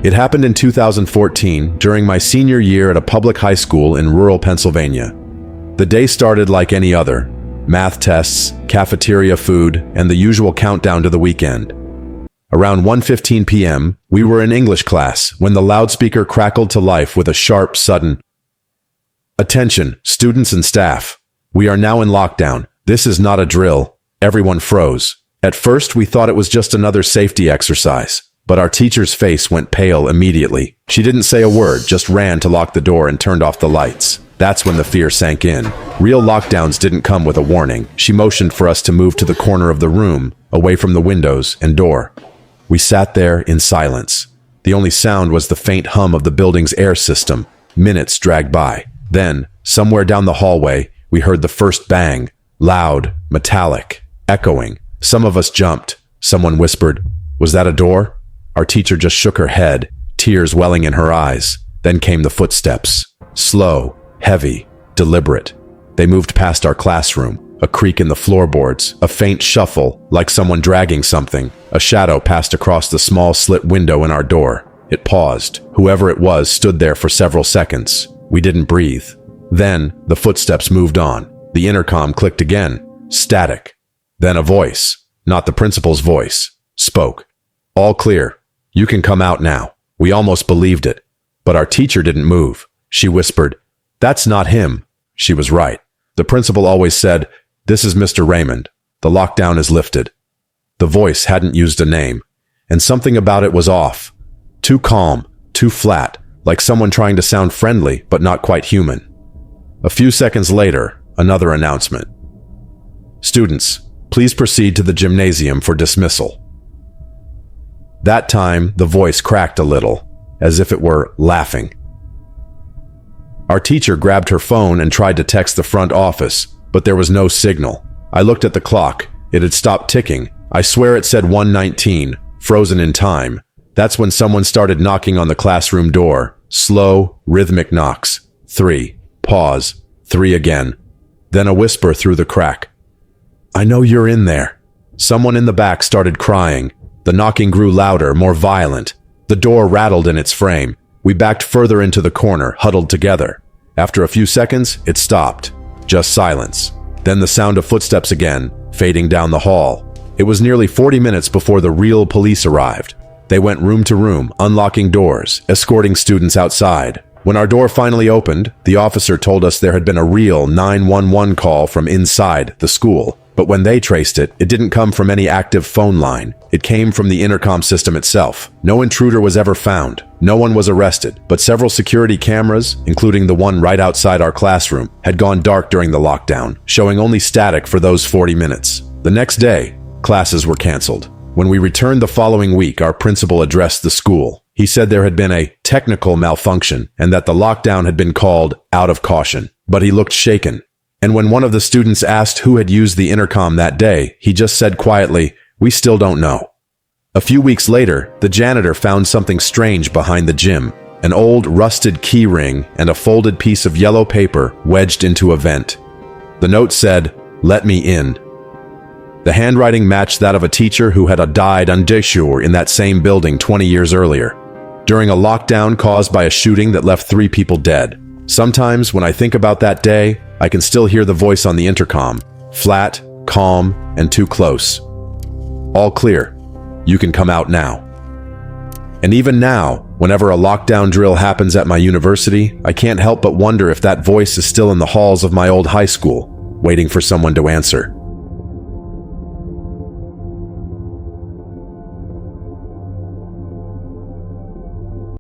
It happened in 2014 during my senior year at a public high school in rural Pennsylvania. The day started like any other: math tests, cafeteria food, and the usual countdown to the weekend. Around 1:15 p.m., we were in English class when the loudspeaker crackled to life with a sharp, sudden, "Attention, students and staff. We are now in lockdown. This is not a drill." Everyone froze. At first, we thought it was just another safety exercise, but our teacher's face went pale immediately. She didn't say a word, just ran to lock the door and turned off the lights. That's when the fear sank in. Real lockdowns didn't come with a warning. She motioned for us to move to the corner of the room, away from the windows and door. We sat there in silence. The only sound was the faint hum of the building's air system. Minutes dragged by. Then, somewhere down the hallway, we heard the first bang. Loud, metallic, echoing. Some of us jumped. Someone whispered, "Was that a door?" Our teacher just shook her head, tears welling in her eyes. Then came the footsteps. Slow, heavy, deliberate. They moved past our classroom. A creak in the floorboards, a faint shuffle, like someone dragging something. A shadow passed across the small slit window in our door. It paused. Whoever it was stood there for several seconds. We didn't breathe. Then, the footsteps moved on. The intercom clicked again. Static. Then a voice, not the principal's voice, spoke. "All clear. You can come out now." We almost believed it. But our teacher didn't move. She whispered, "That's not him." She was right. The principal always said, "This is Mr. Raymond. The lockdown is lifted." The voice hadn't used a name, and something about it was off. Too calm, too flat, like someone trying to sound friendly but not quite human. A few seconds later, another announcement. "Students, please proceed to the gymnasium for dismissal." That time, the voice cracked a little, as if it were laughing. Our teacher grabbed her phone and tried to text the front office, but there was no signal. I looked at the clock. It had stopped ticking. I swear it said 1:19, frozen in time. That's when someone started knocking on the classroom door. Slow, rhythmic knocks. 3. Pause. 3 again. Then a whisper through the crack. "I know you're in there." Someone in the back started crying. The knocking grew louder, more violent. The door rattled in its frame. We backed further into the corner, huddled together. After a few seconds, it stopped. Just silence. Then the sound of footsteps again, fading down the hall. It was nearly 40 minutes before the real police arrived. They went room to room, unlocking doors, escorting students outside. When our door finally opened, the officer told us there had been a real 911 call from inside the school. But when they traced it, it didn't come from any active phone line. It came from the intercom system itself. No intruder was ever found. No one was arrested, but several security cameras, including the one right outside our classroom, had gone dark during the lockdown, showing only static for those 40 minutes. The next day, classes were canceled. When we returned the following week, our principal addressed the school. He said there had been a technical malfunction and that the lockdown had been called out of caution. But he looked shaken. And when one of the students asked who had used the intercom that day, he just said quietly, "We still don't know." A few weeks later, the janitor found something strange behind the gym. An old, rusted key ring and a folded piece of yellow paper wedged into a vent. The note said, "Let me in." The handwriting matched that of a teacher who had died en déchire in that same building 20 years earlier, during a lockdown caused by a shooting that left 3 people dead. Sometimes, when I think about that day, I can still hear the voice on the intercom, flat, calm, and too close. "All clear. You can come out now." And even now, whenever a lockdown drill happens at my university, I can't help but wonder if that voice is still in the halls of my old high school, waiting for someone to answer.